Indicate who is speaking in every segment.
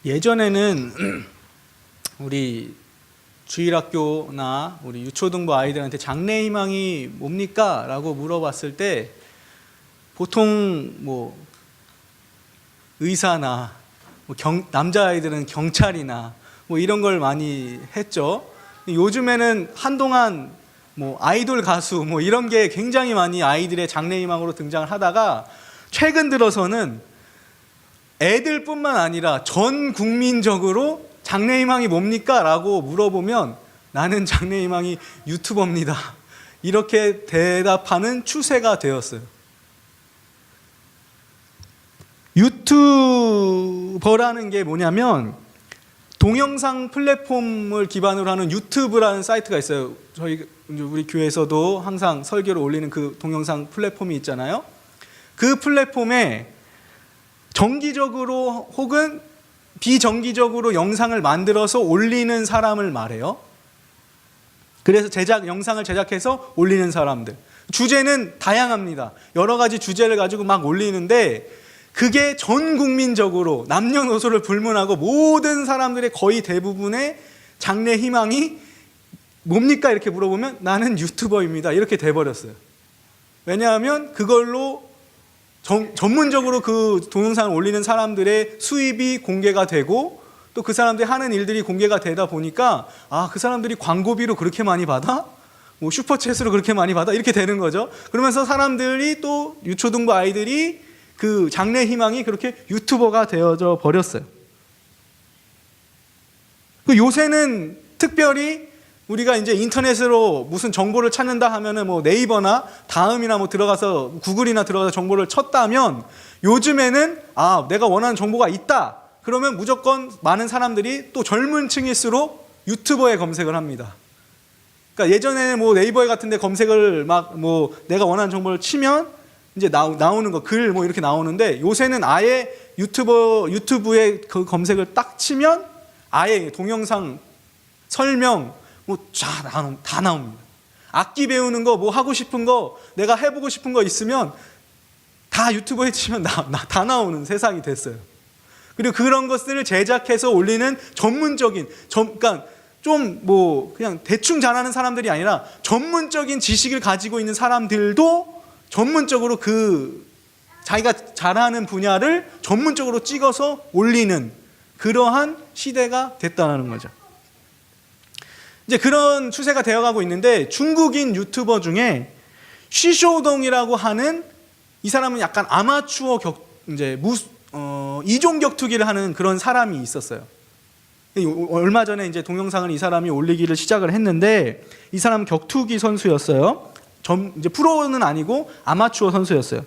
Speaker 1: 예전에는 우리 주일학교나 우리 유초등부 아이들한테 장래희망이 뭡니까? 라고 물어봤을 때 보통 뭐 의사나 남자아이들은 경찰이나 뭐 이런 걸 많이 했죠. 요즘에는 한동안 뭐 아이돌 가수 뭐 이런 게 굉장히 많이 아이들의 장래희망으로 등장을 하다가 최근 들어서는 애들뿐만 아니라 전 국민적으로 장래희망이 뭡니까? 라고 물어보면 나는 장래희망이 유튜버입니다. 이렇게 대답하는 추세가 되었어요. 유튜버라는 게 뭐냐면 동영상 플랫폼을 기반으로 하는 유튜브라는 사이트가 있어요. 우리 교회에서도 항상 설교를 올리는 그 동영상 플랫폼이 있잖아요. 그 플랫폼에 정기적으로 혹은 비정기적으로 영상을 만들어서 올리는 사람을 말해요. 그래서 영상을 제작해서 올리는 사람들. 주제는 다양합니다. 여러 가지 주제를 가지고 막 올리는데 그게 전 국민적으로 남녀노소를 불문하고 모든 사람들의 거의 대부분의 장래 희망이 뭡니까? 이렇게 물어보면 나는 유튜버입니다. 이렇게 돼버렸어요. 왜냐하면 그걸로 전문적으로 그 동영상을 올리는 사람들의 수입이 공개가 되고 또 그 사람들이 하는 일들이 공개가 되다 보니까 아, 그 사람들이 광고비로 그렇게 많이 받아? 뭐 슈퍼챗으로 그렇게 많이 받아? 이렇게 되는 거죠. 그러면서 사람들이 또 유초등부 아이들이 그 장래 희망이 그렇게 유튜버가 되어져 버렸어요. 요새는 특별히 우리가 이제 인터넷으로 무슨 정보를 찾는다 하면은 뭐 네이버나 다음이나 뭐 들어가서 구글이나 들어가서 정보를 쳤다면 요즘에는 아, 내가 원하는 정보가 있다. 그러면 무조건 많은 사람들이 또 젊은 층일수록 유튜버에 검색을 합니다. 그러니까 예전에는 뭐 네이버에 같은 데 검색을 막 뭐 내가 원하는 정보를 치면 이제 나오는 거, 글 뭐 이렇게 나오는데 요새는 아예 유튜브에 그 검색을 딱 치면 아예 동영상 설명 뭐 다 나옵니다. 악기 배우는 거, 뭐 하고 싶은 거, 내가 해보고 싶은 거 있으면 다 유튜브에 치면 다 나오는 세상이 됐어요. 그리고 그런 것들을 제작해서 올리는 전문적인, 그러니까 좀 뭐 그냥 대충 잘하는 사람들이 아니라 전문적인 지식을 가지고 있는 사람들도 전문적으로 그 자기가 잘하는 분야를 전문적으로 찍어서 올리는 그러한 시대가 됐다는 거죠. 이제 그런 추세가 되어가고 있는데 중국인 유튜버 중에 쉬쇼동이라고 하는 이 사람은 약간 아마추어 이종 격투기를 하는 그런 사람이 있었어요. 얼마 전에 이제 동영상을 이 사람이 올리기를 시작을 했는데 이 사람은 격투기 선수였어요. 이제 프로는 아니고 아마추어 선수였어요.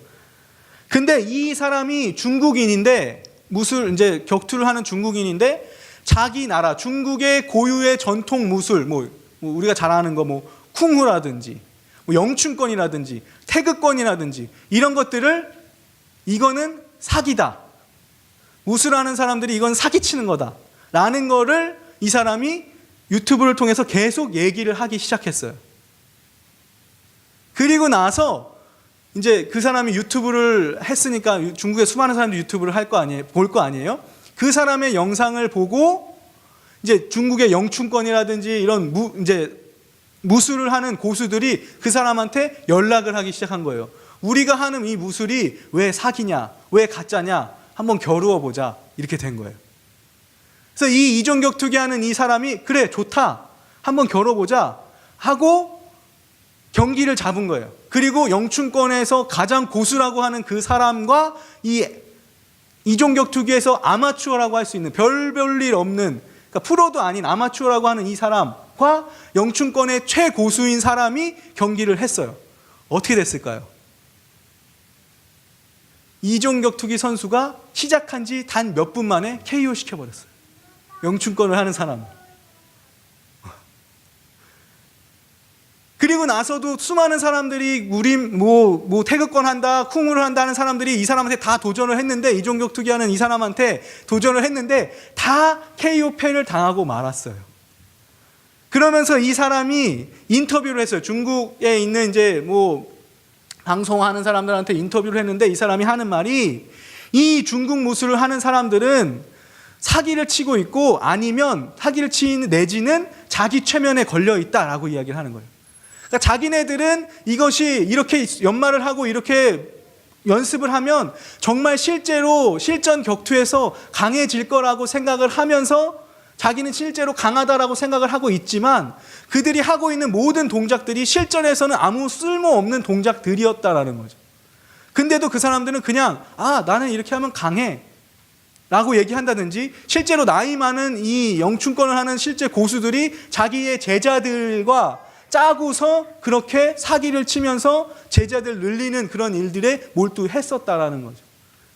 Speaker 1: 근데 이 사람이 중국인인데 이제 격투를 하는 중국인인데 자기 나라 중국의 고유의 전통 무술 뭐 우리가 잘 아는 거 뭐 쿵후라든지 뭐 영춘권이라든지 태극권이라든지 이런 것들을 이거는 사기다. 무술하는 사람들이 이건 사기치는 거다. 라는 거를 이 사람이 유튜브를 통해서 계속 얘기를 하기 시작했어요. 그리고 나서 이제 그 사람이 유튜브를 했으니까 중국의 수많은 사람들이 유튜브를 볼 거 아니에요? 그 사람의 영상을 보고 이제 중국의 영춘권이라든지 이런 이제 무술을 하는 고수들이 그 사람한테 연락을 하기 시작한 거예요. 우리가 하는 이 무술이 왜 사기냐, 왜 가짜냐, 한번 겨루어 보자. 이렇게 된 거예요. 그래서 이 이종격투기 하는 이 사람이 그래 좋다, 한번 겨뤄보자 하고 경기를 잡은 거예요. 그리고 영춘권에서 가장 고수라고 하는 그 사람과 이종격투기에서 아마추어라고 할 수 있는 별일 없는, 그러니까 프로도 아닌 아마추어라고 하는 이 사람과 영춘권의 최고수인 사람이 경기를 했어요. 어떻게 됐을까요? 이종격투기 선수가 시작한 지 단 몇 분 만에 KO 시켜버렸어요. 영춘권을 하는 사람. 그리고 나서도 수많은 사람들이 우리 뭐 태극권 한다, 쿵후를 한다는 사람들이 이 사람한테 다 도전을 했는데, 이종격투기 하는 이 사람한테 도전을 했는데 다 KO 패를 당하고 말았어요. 그러면서 이 사람이 인터뷰를 했어요. 중국에 있는 이제 뭐 방송하는 사람들한테 인터뷰를 했는데 이 사람이 하는 말이 이 중국 무술을 하는 사람들은 사기를 치고 있고, 아니면 사기를 치는 내지는 자기 최면에 걸려 있다라고 이야기를 하는 거예요. 그러니까 자기네들은 이것이 이렇게 연말을 하고 이렇게 연습을 하면 정말 실제로 실전 격투에서 강해질 거라고 생각을 하면서 자기는 실제로 강하다라고 생각을 하고 있지만, 그들이 하고 있는 모든 동작들이 실전에서는 아무 쓸모없는 동작들이었다라는 거죠. 근데도 그 사람들은 그냥 나는 이렇게 하면 강해 라고 얘기한다든지, 실제로 나이 많은 이 영춘권을 하는 실제 고수들이 자기의 제자들과 짜고서 그렇게 사기를 치면서 제자들 늘리는 그런 일들에 몰두했었다라는 거죠.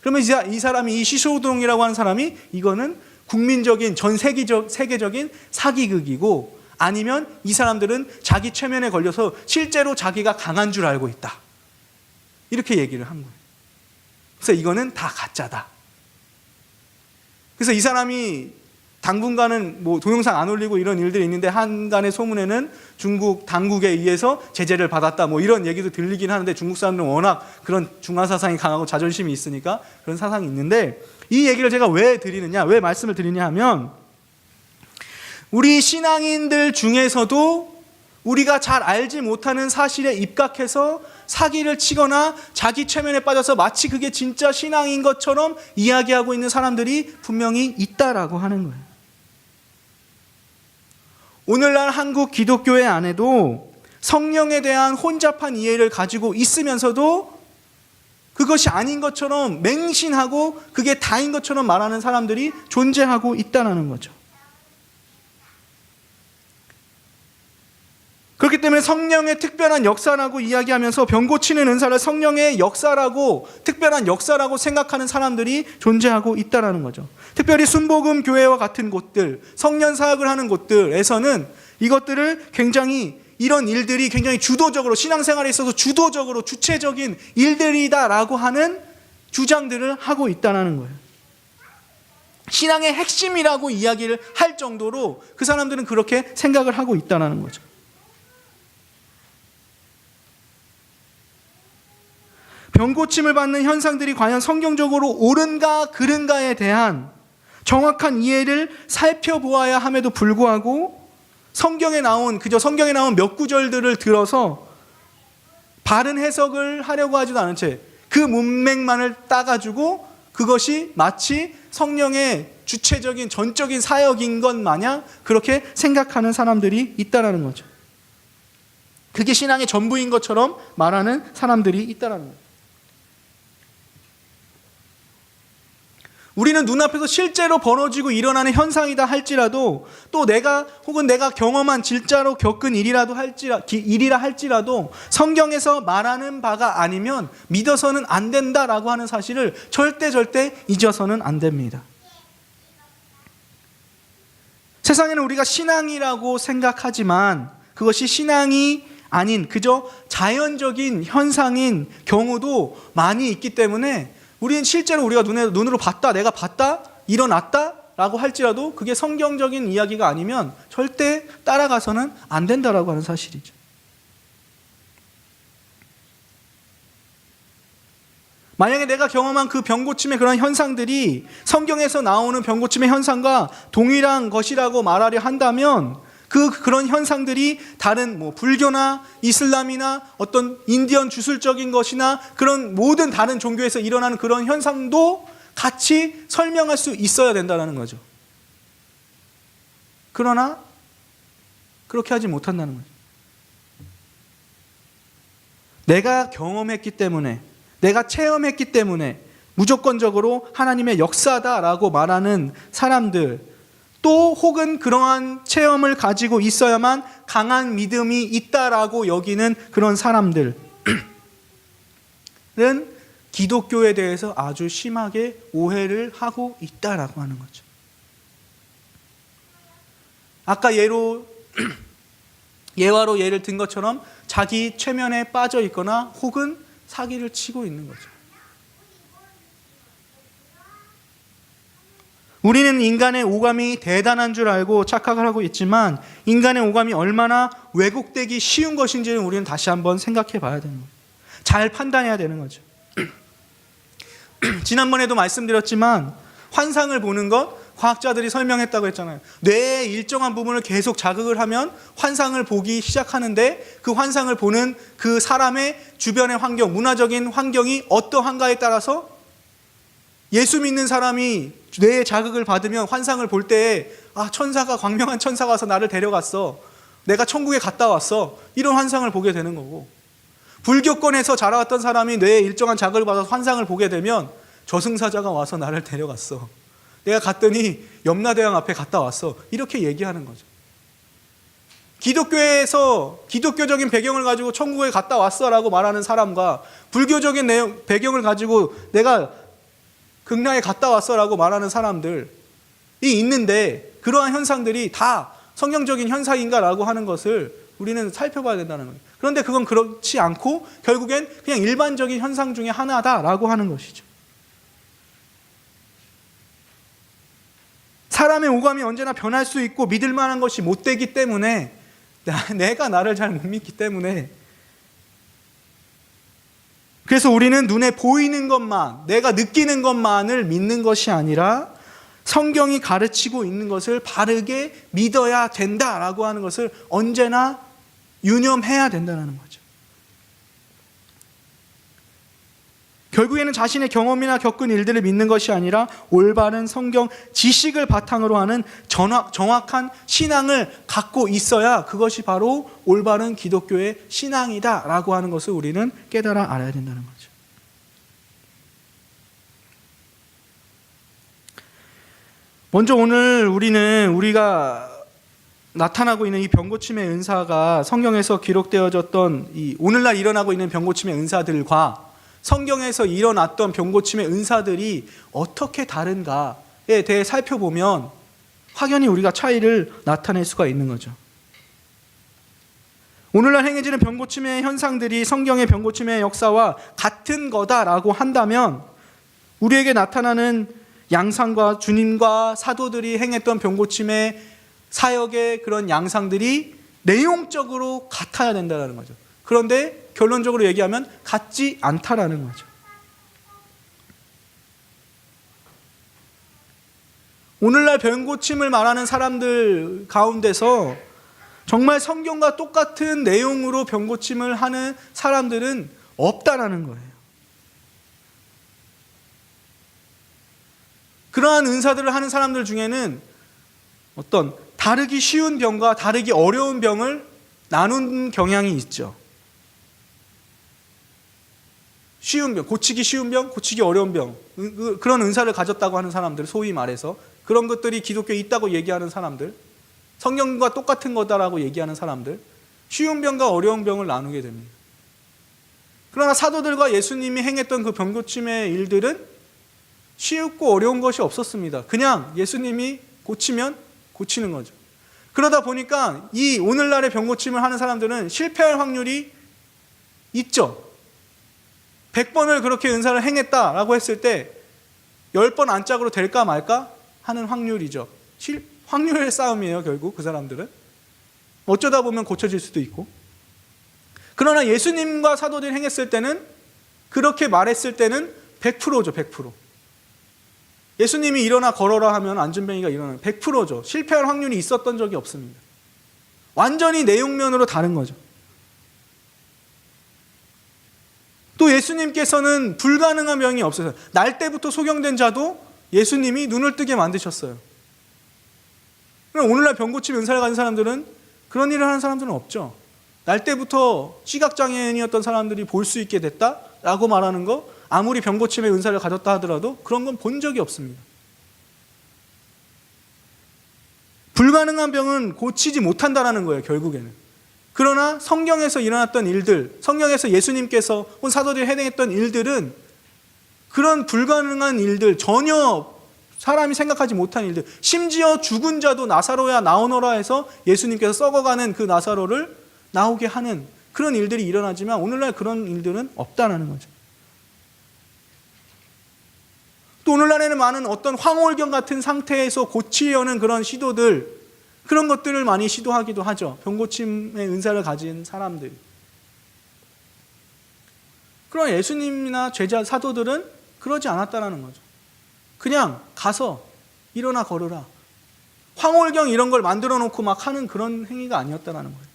Speaker 1: 그러면 이 사람이, 이 시소동이라고 하는 사람이, 이거는 국민적인 전 세계적인 사기극이고, 아니면 이 사람들은 자기 최면에 걸려서 실제로 자기가 강한 줄 알고 있다, 이렇게 얘기를 한 거예요. 그래서 이거는 다 가짜다. 그래서 이 사람이 당분간은 동영상 안 올리고 이런 일들이 있는데, 한간의 소문에는 중국 당국에 의해서 제재를 받았다 이런 얘기도 들리긴 하는데, 중국 사람들은 워낙 그런 중화 사상이 강하고 자존심이 있으니까 그런 사상이 있는데, 이 얘기를 제가 왜 말씀을 드리냐 하면, 우리 신앙인들 중에서도 우리가 잘 알지 못하는 사실에 입각해서 사기를 치거나 자기 최면에 빠져서 마치 그게 진짜 신앙인 것처럼 이야기하고 있는 사람들이 분명히 있다라고 하는 거예요. 오늘날 한국 기독교회 안에도 성령에 대한 혼잡한 이해를 가지고 있으면서도 그것이 아닌 것처럼 맹신하고 그게 다인 것처럼 말하는 사람들이 존재하고 있다는 거죠. 그렇기 때문에 성령의 특별한 역사라고 이야기하면서 병 고치는 은사를 성령의 역사라고, 특별한 역사라고 생각하는 사람들이 존재하고 있다는 거죠. 특별히 순복음 교회와 같은 곳들, 성년 사역을 하는 곳들에서는 이것들을 굉장히, 이런 일들이 굉장히 주도적으로, 신앙생활에 있어서 주도적으로 주체적인 일들이다라고 하는 주장들을 하고 있다는 거예요. 신앙의 핵심이라고 이야기를 할 정도로 그 사람들은 그렇게 생각을 하고 있다는 거죠. 병고침을 받는 현상들이 과연 성경적으로 옳은가 그른가에 대한 정확한 이해를 살펴보아야 함에도 불구하고, 그저 성경에 나온 몇 구절들을 들어서 바른 해석을 하려고 하지도 않은 채 그 문맥만을 따가지고 그것이 마치 성령의 주체적인 전적인 사역인 것 마냥 그렇게 생각하는 사람들이 있다는 거죠. 그게 신앙의 전부인 것처럼 말하는 사람들이 있다는 거죠. 우리는 눈앞에서 실제로 벌어지고 일어나는 현상이다 할지라도, 또 내가 경험한 진짜로 겪은 일이라 할지라도 성경에서 말하는 바가 아니면 믿어서는 안 된다라고 하는 사실을 절대 잊어서는 안 됩니다. 세상에는 우리가 신앙이라고 생각하지만 그것이 신앙이 아닌 그저 자연적인 현상인 경우도 많이 있기 때문에, 우리는 실제로 우리가 눈으로 봤다, 내가 봤다, 일어났다 라고 할지라도 그게 성경적인 이야기가 아니면 절대 따라가서는 안 된다라고 하는 사실이죠. 만약에 내가 경험한 그 병고침의 그런 현상들이 성경에서 나오는 병고침의 현상과 동일한 것이라고 말하려 한다면, 그런 현상들이 다른 불교나 이슬람이나 어떤 인디언 주술적인 것이나 그런 모든 다른 종교에서 일어나는 그런 현상도 같이 설명할 수 있어야 된다는 거죠. 그러나 그렇게 하지 못한다는 거죠. 내가 경험했기 때문에, 내가 체험했기 때문에 무조건적으로 하나님의 역사다라고 말하는 사람들, 또 혹은 그러한 체험을 가지고 있어야만 강한 믿음이 있다라고 여기는 그런 사람들은 기독교에 대해서 아주 심하게 오해를 하고 있다라고 하는 거죠. 아까 예화로 예를 든 것처럼 자기 최면에 빠져 있거나 혹은 사기를 치고 있는 거죠. 우리는 인간의 오감이 대단한 줄 알고 착각을 하고 있지만, 인간의 오감이 얼마나 왜곡되기 쉬운 것인지는 우리는 다시 한번 생각해 봐야 되는 거예요. 잘 판단해야 되는 거죠. 지난번에도 말씀드렸지만, 환상을 보는 것, 과학자들이 설명했다고 했잖아요. 뇌의 일정한 부분을 계속 자극을 하면 환상을 보기 시작하는데 그 환상을 보는 그 사람의 주변의 환경, 문화적인 환경이 어떠한가에 따라서 예수 믿는 사람이 뇌의 자극을 받으면 환상을 볼 때에 천사가, 광명한 천사가 와서 나를 데려갔어. 내가 천국에 갔다 왔어. 이런 환상을 보게 되는 거고, 불교권에서 자라왔던 사람이 뇌에 일정한 자극을 받아서 환상을 보게 되면 저승사자가 와서 나를 데려갔어. 내가 갔더니 염라대왕 앞에 갔다 왔어. 이렇게 얘기하는 거죠. 기독교에서 기독교적인 배경을 가지고 천국에 갔다 왔어라고 말하는 사람과 불교적인 배경을 가지고 내가 극락에 갔다 왔어라고 말하는 사람들이 있는데, 그러한 현상들이 다 성경적인 현상인가라고 하는 것을 우리는 살펴봐야 된다는 거예요. 그런데 그건 그렇지 않고 결국엔 그냥 일반적인 현상 중에 하나다라고 하는 것이죠. 사람의 오감이 언제나 변할 수 있고 믿을 만한 것이 못 되기 때문에, 내가 나를 잘 못 믿기 때문에, 그래서 우리는 눈에 보이는 것만, 내가 느끼는 것만을 믿는 것이 아니라 성경이 가르치고 있는 것을 바르게 믿어야 된다라고 하는 것을 언제나 유념해야 된다는 거죠. 결국에는 자신의 경험이나 겪은 일들을 믿는 것이 아니라 올바른 성경 지식을 바탕으로 하는 정확한 신앙을 갖고 있어야 그것이 바로 올바른 기독교의 신앙이다라고 하는 것을 우리는 깨달아 알아야 된다는 거죠. 먼저 오늘 우리가 나타나고 있는 이 병고침의 은사가 성경에서 기록되어졌던 이 오늘날 일어나고 있는 병고침의 은사들과 성경에서 일어났던 병고침의 은사들이 어떻게 다른가에 대해 살펴보면 확연히 우리가 차이를 나타낼 수가 있는 거죠. 오늘날 행해지는 병고침의 현상들이 성경의 병고침의 역사와 같은 거다라고 한다면 우리에게 나타나는 양상과 주님과 사도들이 행했던 병고침의 사역의 그런 양상들이 내용적으로 같아야 된다는 거죠. 그런데 결론적으로 얘기하면 같지 않다라는 거죠. 오늘날 병고침을 말하는 사람들 가운데서 정말 성경과 똑같은 내용으로 병고침을 하는 사람들은 없다라는 거예요. 그러한 은사들을 하는 사람들 중에는 어떤 다르기 쉬운 병과 다르기 어려운 병을 나눈 경향이 있죠. 쉬운 병, 고치기 쉬운 병, 고치기 어려운 병, 그런 은사를 가졌다고 하는 사람들, 소위 말해서 그런 것들이 기독교에 있다고 얘기하는 사람들, 성경과 똑같은 거다라고 얘기하는 사람들, 쉬운 병과 어려운 병을 나누게 됩니다. 그러나 사도들과 예수님이 행했던 그 병고침의 일들은 쉽고 어려운 것이 없었습니다. 그냥 예수님이 고치면 고치는 거죠. 그러다 보니까 이 오늘날의 병고침을 하는 사람들은 실패할 확률이 있죠. 100번을 그렇게 은사를 행했다라고 했을 때 10번 안짝으로 될까 말까 하는 확률이죠. 확률의 싸움이에요. 결국 그 사람들은 어쩌다 보면 고쳐질 수도 있고. 그러나 예수님과 사도들이 행했을 때는, 그렇게 말했을 때는 100%죠. 100%. 예수님이 일어나 걸어라 하면 안전뱅이가 일어나는 100%죠. 실패할 확률이 있었던 적이 없습니다. 완전히 내용면으로 다른 거죠. 또 예수님께서는 불가능한 병이 없어서 날 때부터 소경된 자도 예수님이 눈을 뜨게 만드셨어요. 그럼 오늘날 병고침 은사를 가진 사람들은, 그런 일을 하는 사람들은 없죠. 날 때부터 시각장애인이었던 사람들이 볼 수 있게 됐다라고 말하는 거, 아무리 병고침의 은사를 가졌다 하더라도 그런 건 본 적이 없습니다. 불가능한 병은 고치지 못한다는 거예요, 결국에는. 그러나 성경에서 일어났던 일들, 성경에서 예수님께서 혹은 사도들이 해냈던 일들은 그런 불가능한 일들, 전혀 사람이 생각하지 못한 일들, 심지어 죽은 자도 나사로야 나오너라 해서 예수님께서 썩어가는 그 나사로를 나오게 하는 그런 일들이 일어나지만 오늘날 그런 일들은 없다는 거죠. 또 오늘날에는 많은 어떤 황홀경 같은 상태에서 고치려는 그런 시도들, 그런 것들을 많이 시도하기도 하죠. 병고침의 은사를 가진 사람들. 그러나 예수님이나 제자 사도들은 그러지 않았다는 거죠. 그냥 가서 일어나 걸으라. 황홀경 이런 걸 만들어 놓고 막 하는 그런 행위가 아니었다라는 거예요.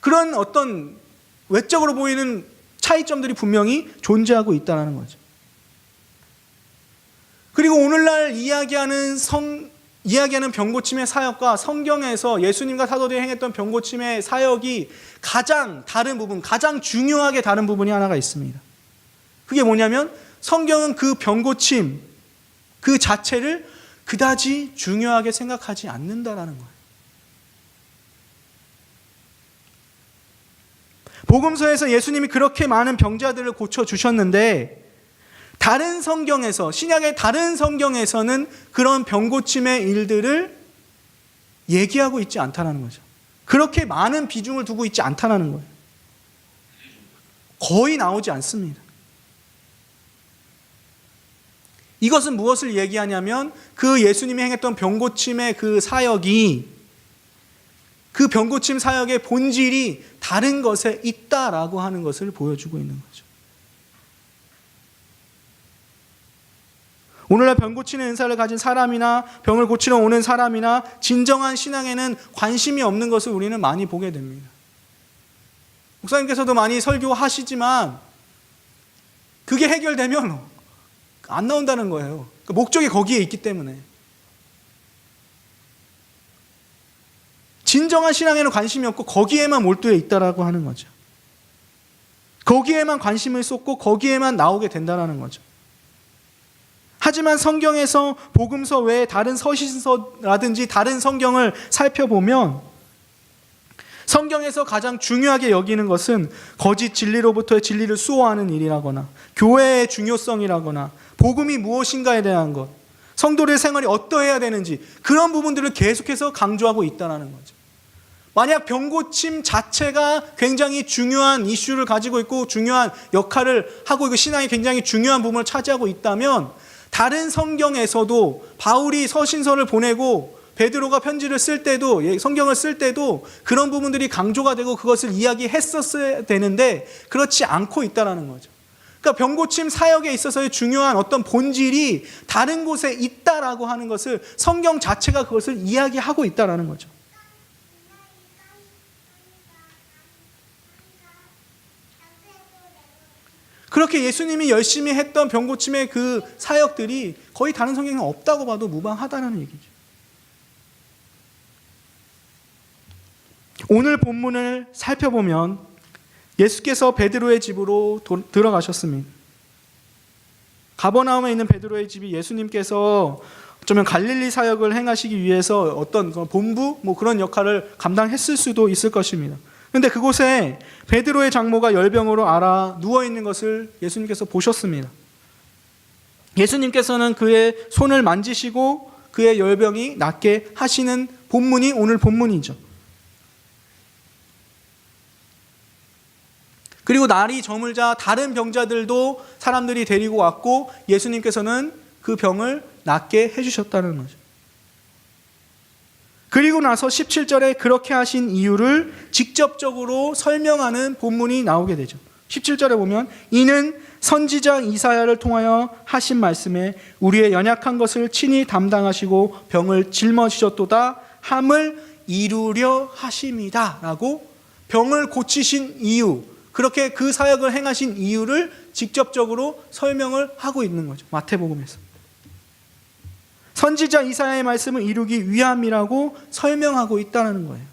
Speaker 1: 그런 어떤 외적으로 보이는 차이점들이 분명히 존재하고 있다는 거죠. 그리고 오늘날 이야기하는 병고침의 사역과 성경에서 예수님과 사도들이 행했던 병고침의 사역이 가장 다른 부분, 가장 중요하게 다른 부분이 하나가 있습니다. 그게 뭐냐면 성경은 그 병고침 그 자체를 그다지 중요하게 생각하지 않는다라는 거예요. 복음서에서 예수님이 그렇게 많은 병자들을 고쳐주셨는데 다른 성경에서, 신약의 다른 성경에서는 그런 병고침의 일들을 얘기하고 있지 않다는 거죠. 그렇게 많은 비중을 두고 있지 않다는 거예요. 거의 나오지 않습니다. 이것은 무엇을 얘기하냐면 그 예수님이 행했던 병고침의 그 사역이, 그 병고침 사역의 본질이 다른 것에 있다라고 하는 것을 보여주고 있는 거죠. 오늘날 병 고치는 은사를 가진 사람이나 병을 고치러 오는 사람이나 진정한 신앙에는 관심이 없는 것을 우리는 많이 보게 됩니다. 목사님께서도 많이 설교하시지만 그게 해결되면 안 나온다는 거예요. 목적이 거기에 있기 때문에. 진정한 신앙에는 관심이 없고 거기에만 몰두해 있다라고 하는 거죠. 거기에만 관심을 쏟고 거기에만 나오게 된다는 거죠. 하지만 성경에서 복음서 외에 다른 서신서라든지 다른 성경을 살펴보면 성경에서 가장 중요하게 여기는 것은 거짓 진리로부터의 진리를 수호하는 일이라거나 교회의 중요성이라거나 복음이 무엇인가에 대한 것, 성도들의 생활이 어떠해야 되는지 그런 부분들을 계속해서 강조하고 있다는 거죠. 만약 병고침 자체가 굉장히 중요한 이슈를 가지고 있고 중요한 역할을 하고 있고 신앙이 굉장히 중요한 부분을 차지하고 있다면 다른 성경에서도 바울이 서신서를 보내고 베드로가 편지를 쓸 때도 성경을 쓸 때도 그런 부분들이 강조가 되고 그것을 이야기했었어야 되는데 그렇지 않고 있다는 거죠. 그러니까 병고침 사역에 있어서의 중요한 어떤 본질이 다른 곳에 있다라고 하는 것을 성경 자체가 그것을 이야기하고 있다는 거죠. 그렇게 예수님이 열심히 했던 병고침의 그 사역들이 거의 다른 성경에 없다고 봐도 무방하다는 얘기죠. 오늘 본문을 살펴보면 예수께서 베드로의 집으로 들어가셨습니다. 가버나움에 있는 베드로의 집이 예수님께서 어쩌면 갈릴리 사역을 행하시기 위해서 어떤 본부 그런 역할을 감당했을 수도 있을 것입니다. 그런데 그곳에 베드로의 장모가 열병으로 앓아 누워있는 것을 예수님께서 보셨습니다. 예수님께서는 그의 손을 만지시고 그의 열병이 낫게 하시는 본문이 오늘 본문이죠. 그리고 날이 저물자 다른 병자들도 사람들이 데리고 왔고 예수님께서는 그 병을 낫게 해주셨다는 거죠. 그리고 나서 17절에 그렇게 하신 이유를 직접적으로 설명하는 본문이 나오게 되죠. 17절에 보면 이는 선지자 이사야를 통하여 하신 말씀에 우리의 연약한 것을 친히 담당하시고 병을 짊어지셨도다 함을 이루려 하심이다 라고 병을 고치신 이유, 그렇게 그 사역을 행하신 이유를 직접적으로 설명을 하고 있는 거죠. 마태복음에서. 선지자 이사야의 말씀을 이루기 위함이라고 설명하고 있다는 거예요.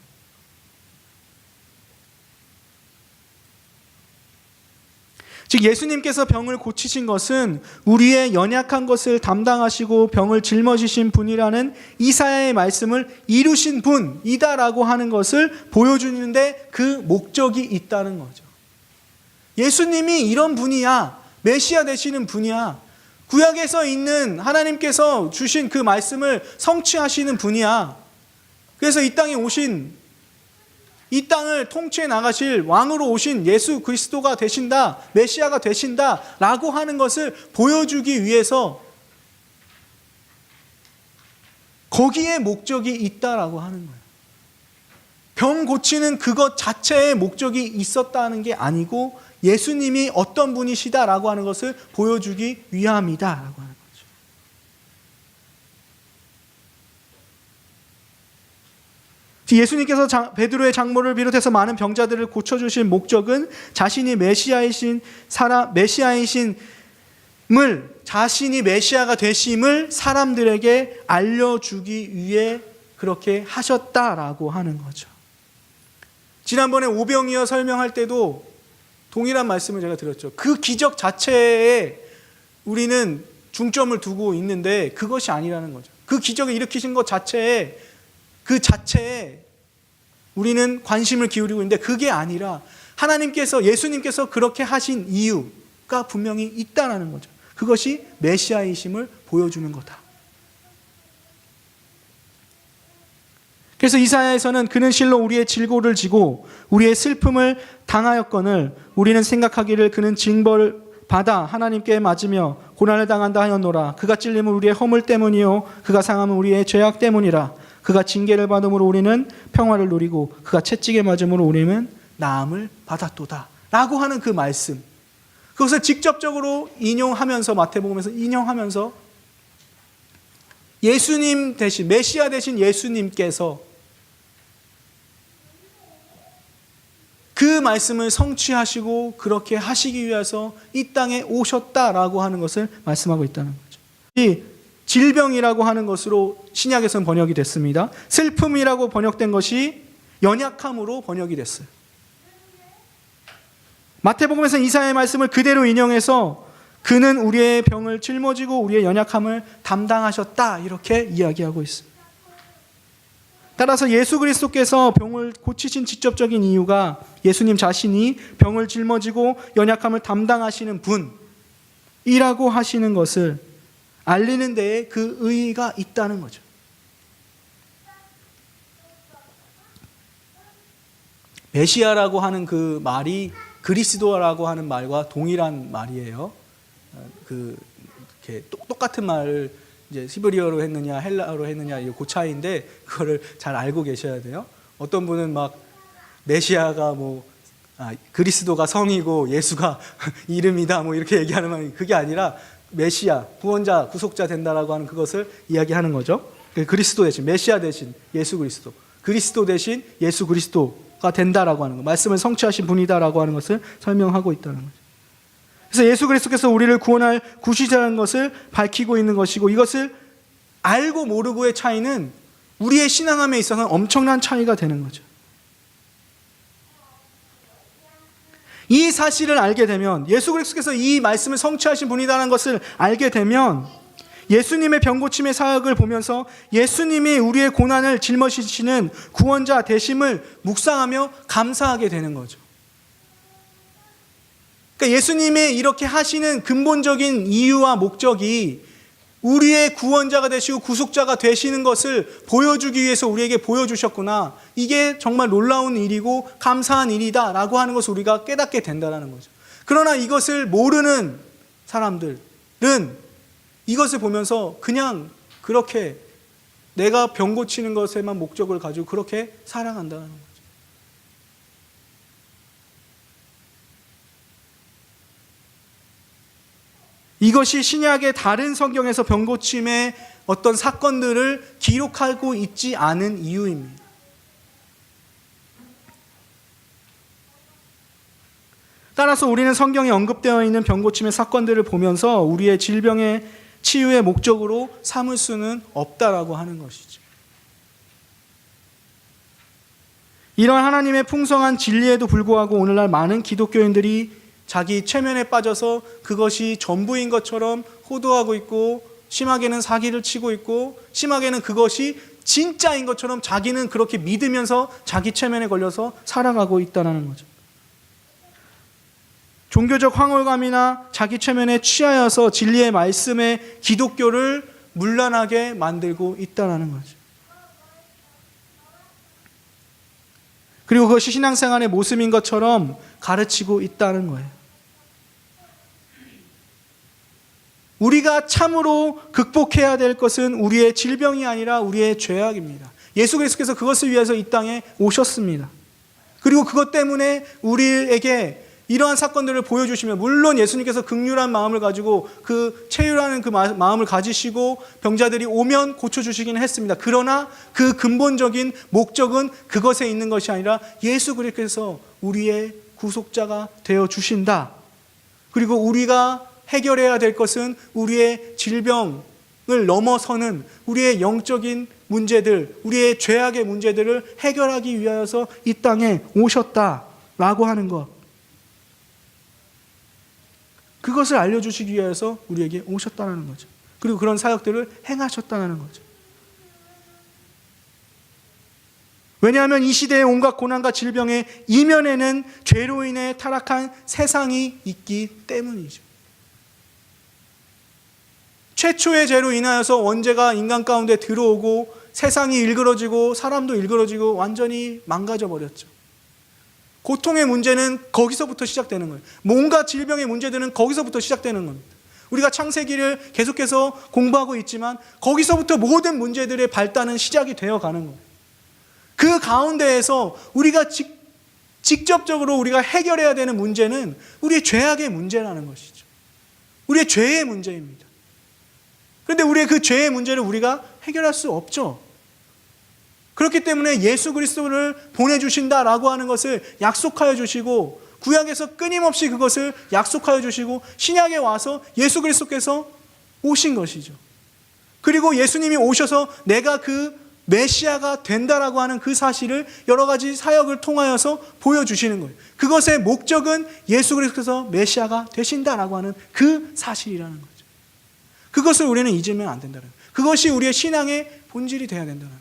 Speaker 1: 즉 예수님께서 병을 고치신 것은 우리의 연약한 것을 담당하시고 병을 짊어지신 분이라는 이사야의 말씀을 이루신 분이다라고 하는 것을 보여주는데 그 목적이 있다는 거죠. 예수님이 이런 분이야. 메시아 되시는 분이야. 구약에서 있는 하나님께서 주신 그 말씀을 성취하시는 분이야. 그래서 이 땅에 오신, 이 땅을 통치해 나가실 왕으로 오신 예수 그리스도가 되신다, 메시아가 되신다 라고 하는 것을 보여주기 위해서 거기에 목적이 있다라고 하는 거예요. 병 고치는 그것 자체의 목적이 있었다는 게 아니고 예수님이 어떤 분이시다라고 하는 것을 보여주기 위함이다라고 하는 거죠. 예수님께서 베드로의 장모를 비롯해서 많은 병자들을 고쳐주신 목적은 자신이 메시아이신 자신이 메시아가 되심을 사람들에게 알려주기 위해 그렇게 하셨다라고 하는 거죠. 지난번에 오병이어 설명할 때도 동일한 말씀을 제가 드렸죠. 그 기적 자체에 우리는 중점을 두고 있는데 그것이 아니라는 거죠. 그 기적을 일으키신 것 자체에 우리는 관심을 기울이고 있는데 그게 아니라 예수님께서 그렇게 하신 이유가 분명히 있다는 거죠. 그것이 메시아이심을 보여주는 거다. 그래서 이사야에서는 그는 실로 우리의 질고를 지고 우리의 슬픔을 당하였거늘 우리는 생각하기를 그는 징벌을 받아 하나님께 맞으며 고난을 당한다 하였노라. 그가 찔림은 우리의 허물 때문이요 그가 상함은 우리의 죄악 때문이라. 그가 징계를 받음으로 우리는 평화를 누리고 그가 채찍에 맞음으로 우리는 나음을 받았도다 라고 하는 그 말씀, 그것을 직접적으로 인용하면서 마태복음에서 인용하면서 예수님 대신 메시아 대신 예수님께서 그 말씀을 성취하시고 그렇게 하시기 위해서 이 땅에 오셨다라고 하는 것을 말씀하고 있다는 거죠. 이 질병이라고 하는 것으로 신약에서는 번역이 됐습니다. 슬픔이라고 번역된 것이 연약함으로 번역이 됐어요. 마태복음에서 이사야의 말씀을 그대로 인용해서 그는 우리의 병을 짊어지고 우리의 연약함을 담당하셨다 이렇게 이야기하고 있습니다. 따라서 예수 그리스도께서 병을 고치신 직접적인 이유가 예수님 자신이 병을 짊어지고 연약함을 담당하시는 분이라고 하시는 것을 알리는 데에 그 의의가 있다는 거죠. 메시아라고 하는 그 말이 그리스도라고 하는 말과 동일한 말이에요. 이렇게 똑같은 말을 이제 히브리어로 했느냐 헬라어로 했느냐 이 차이인데 그거를 잘 알고 계셔야 돼요. 어떤 분은 막 메시아가 그리스도가 성이고 예수가 이름이다 이렇게 예기하는 말, 그게 아니라 메시아, 구원자, 구속자 된다라고 하는 그것을 이야기하는 거죠. 그리스도 대신 메시아 대신 예수 그리스도, 그리스도 대신 예수 그리스도가 된다라고 하는 거, 말씀을 성취하신 분이다라고 하는 것을 설명하고 있다는 거죠. 그래서 예수 그리스도께서 우리를 구원할 구시자라는 것을 밝히고 있는 것이고, 이것을 알고 모르고의 차이는 우리의 신앙함에 있어서는 엄청난 차이가 되는 거죠. 이 사실을 알게 되면, 예수 그리스도께서 이 말씀을 성취하신 분이라는 것을 알게 되면, 예수님의 병고침의 사역을 보면서 예수님이 우리의 고난을 짊어지시는 구원자 되심을 묵상하며 감사하게 되는 거죠. 그러니까 예수님이 이렇게 하시는 근본적인 이유와 목적이 우리의 구원자가 되시고 구속자가 되시는 것을 보여주기 위해서 우리에게 보여주셨구나, 이게 정말 놀라운 일이고 감사한 일이다 라고 하는 것을 우리가 깨닫게 된다는 거죠. 그러나 이것을 모르는 사람들은 이것을 보면서 그냥 그렇게 내가 병 고치는 것에만 목적을 가지고 그렇게 살아간다는 거죠. 이것이 신약의 다른 성경에서 병 고침의 어떤 사건들을 기록하고 있지 않은 이유입니다. 따라서 우리는 성경에 언급되어 있는 병 고침의 사건들을 보면서 우리의 질병의 치유의 목적으로 삼을 수는 없다라고 하는 것이죠. 이런 하나님의 풍성한 진리에도 불구하고 오늘날 많은 기독교인들이 자기 최면에 빠져서 그것이 전부인 것처럼 호도하고 있고, 심하게는 사기를 치고 있고, 심하게는 그것이 진짜인 것처럼 자기는 그렇게 믿으면서 자기 최면에 걸려서 살아가고 있다는 거죠. 종교적 황홀감이나 자기 최면에 취하여서 진리의 말씀에 기독교를 문란하게 만들고 있다는 거죠. 그리고 그것이 신앙생활의 모습인 것처럼 가르치고 있다는 거예요. 우리가 참으로 극복해야 될 것은 우리의 질병이 아니라 우리의 죄악입니다. 예수 그리스도께서 그것을 위해서 이 땅에 오셨습니다. 그리고 그것 때문에 우리에게 이러한 사건들을 보여주시며, 물론 예수님께서 긍휼한 마음을 가지고 그 체휼하는 그 마음을 가지시고 병자들이 오면 고쳐주시기는 했습니다. 그러나 그 근본적인 목적은 그것에 있는 것이 아니라 예수 그리스도께서 우리의 구속자가 되어주신다. 그리고 우리가 해결해야 될 것은 우리의 질병을 넘어서는 우리의 영적인 문제들, 우리의 죄악의 문제들을 해결하기 위하여서 이 땅에 오셨다라고 하는 것. 그것을 알려주시기 위해서 우리에게 오셨다는 거죠. 그리고 그런 사역들을 행하셨다는 거죠. 왜냐하면 이 시대의 온갖 고난과 질병의 이면에는 죄로 인해 타락한 세상이 있기 때문이죠. 최초의 죄로 인하여서 원죄가 인간 가운데 들어오고 세상이 일그러지고 사람도 일그러지고 완전히 망가져 버렸죠. 고통의 문제는 거기서부터 시작되는 거예요. 뭔가 질병의 문제들은 거기서부터 시작되는 겁니다. 우리가 창세기를 계속해서 공부하고 있지만 거기서부터 모든 문제들의 발단은 시작이 되어가는 거예요. 그 가운데에서 우리가 직접적으로 우리가 해결해야 되는 문제는 우리의 죄악의 문제라는 것이죠. 우리의 죄의 문제입니다. 그런데 우리의 그 죄의 문제를 우리가 해결할 수 없죠. 그렇기 때문에 예수 그리스도를 보내주신다라고 하는 것을 약속하여 주시고, 구약에서 끊임없이 그것을 약속하여 주시고, 신약에 와서 예수 그리스도께서 오신 것이죠. 그리고 예수님이 오셔서 내가 그 메시아가 된다라고 하는 그 사실을 여러 가지 사역을 통하여서 보여주시는 거예요. 그것의 목적은 예수 그리스도께서 메시아가 되신다라고 하는 그 사실이라는 거죠. 그것을 우리는 잊으면 안 된다는 거예요. 그것이 우리의 신앙의 본질이 되어야 된다는 거죠.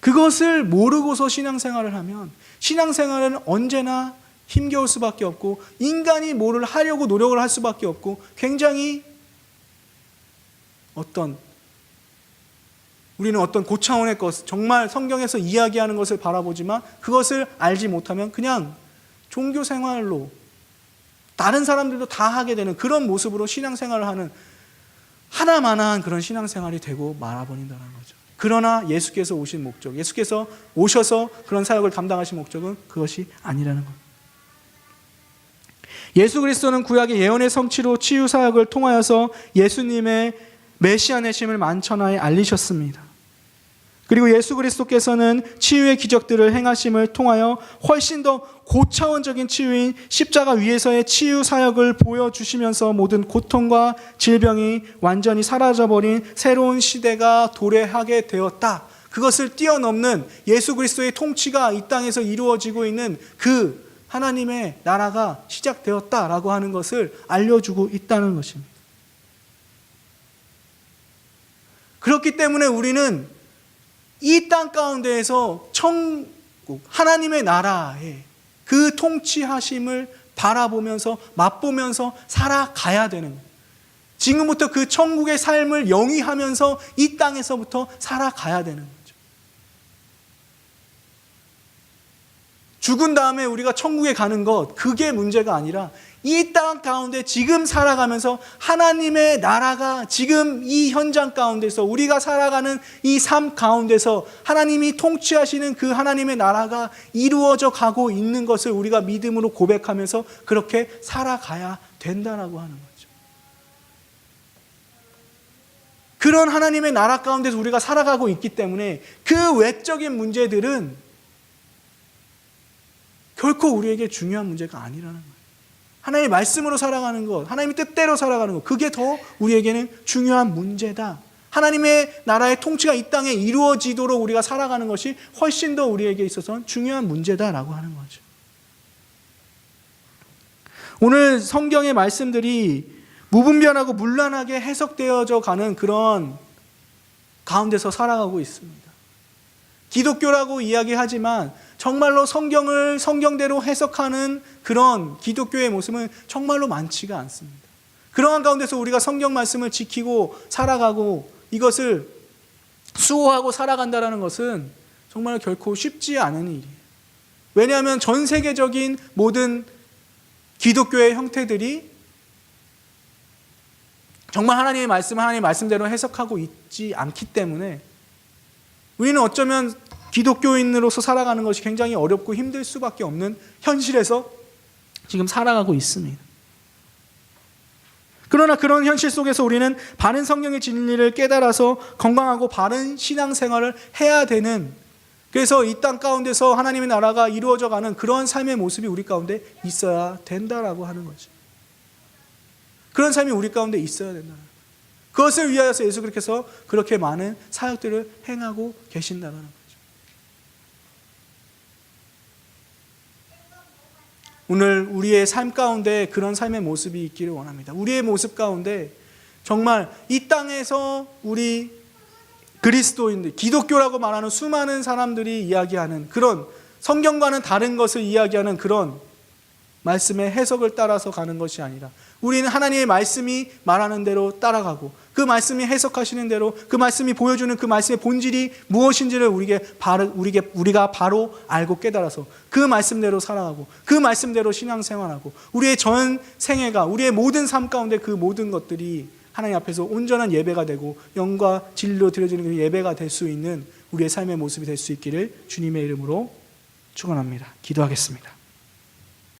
Speaker 1: 그것을 모르고서 신앙생활을 하면 신앙생활은 언제나 힘겨울 수밖에 없고, 인간이 뭐를 하려고 노력을 할 수밖에 없고, 굉장히 우리는 어떤 고차원의 것, 정말 성경에서 이야기하는 것을 바라보지만 그것을 알지 못하면 그냥 종교 생활로 다른 사람들도 다 하게 되는 그런 모습으로 신앙생활을 하는 하나만한 그런 신앙생활이 되고 말아버린다는 거죠. 그러나 예수께서 오신 목적, 예수께서 오셔서 그런 사역을 담당하신 목적은 그것이 아니라는 것. 예수 그리스도는 구약의 예언의 성취로 치유 사역을 통하여서 예수님의 메시아 되심을 만천하에 알리셨습니다. 그리고 예수 그리스도께서는 치유의 기적들을 행하심을 통하여 훨씬 더 고차원적인 치유인 십자가 위에서의 치유 사역을 보여주시면서 모든 고통과 질병이 완전히 사라져버린 새로운 시대가 도래하게 되었다. 그것을 뛰어넘는 예수 그리스도의 통치가 이 땅에서 이루어지고 있는 그 하나님의 나라가 시작되었다라고 하는 것을 알려주고 있다는 것입니다. 그렇기 때문에 우리는 이 땅 가운데에서 천국, 하나님의 나라의 그 통치하심을 바라보면서 맛보면서 살아가야 되는 거예요. 지금부터 그 천국의 삶을 영위하면서 이 땅에서부터 살아가야 되는 거죠. 죽은 다음에 우리가 천국에 가는 것, 그게 문제가 아니라 이 땅 가운데 지금 살아가면서 하나님의 나라가 지금 이 현장 가운데서 우리가 살아가는 이 삶 가운데서 하나님이 통치하시는 그 하나님의 나라가 이루어져 가고 있는 것을 우리가 믿음으로 고백하면서 그렇게 살아가야 된다라고 하는 거죠. 그런 하나님의 나라 가운데서 우리가 살아가고 있기 때문에 그 외적인 문제들은 결코 우리에게 중요한 문제가 아니라는 거예요. 하나님의 말씀으로 살아가는 것, 하나님의 뜻대로 살아가는 것, 그게 더 우리에게는 중요한 문제다. 하나님의 나라의 통치가 이 땅에 이루어지도록 우리가 살아가는 것이 훨씬 더 우리에게 있어서는 중요한 문제다라고 하는 거죠. 오늘 성경의 말씀들이 무분별하고 문란하게 해석되어져 가는 그런 가운데서 살아가고 있습니다. 기독교라고 이야기하지만 정말로 성경을 성경대로 해석하는 그런 기독교의 모습은 정말로 많지가 않습니다. 그러한 가운데서 우리가 성경 말씀을 지키고 살아가고 이것을 수호하고 살아간다는 것은 정말 결코 쉽지 않은 일이에요. 왜냐하면 전 세계적인 모든 기독교의 형태들이 정말 하나님의 말씀을 하나님의 말씀대로 해석하고 있지 않기 때문에 우리는 어쩌면 기독교인으로서 살아가는 것이 굉장히 어렵고 힘들 수밖에 없는 현실에서 지금 살아가고 있습니다. 그러나 그런 현실 속에서 우리는 바른 성경의 진리를 깨달아서 건강하고 바른 신앙생활을 해야 되는, 그래서 이 땅 가운데서 하나님의 나라가 이루어져가는 그런 삶의 모습이 우리 가운데 있어야 된다라고 하는 거죠. 그런 삶이 우리 가운데 있어야 된다. 그것을 위하여서 예수께서 그렇게 많은 사역들을 행하고 계신다는 거죠. 오늘 우리의 삶 가운데 그런 삶의 모습이 있기를 원합니다. 우리의 모습 가운데 정말 이 땅에서 우리 그리스도인들, 기독교라고 말하는 수많은 사람들이 이야기하는 그런 성경과는 다른 것을 이야기하는 그런 말씀의 해석을 따라서 가는 것이 아니라 우리는 하나님의 말씀이 말하는 대로 따라가고 그 말씀이 해석하시는 대로 그 말씀이 보여주는 그 말씀의 본질이 무엇인지를 우리가 바로 알고 깨달아서 그 말씀대로 살아가고 그 말씀대로 신앙생활하고 우리의 전 생애가, 우리의 모든 삶 가운데 그 모든 것들이 하나님 앞에서 온전한 예배가 되고 영과 진리로 드려지는 그 예배가 될 수 있는 우리의 삶의 모습이 될 수 있기를 주님의 이름으로 축원합니다. 기도하겠습니다.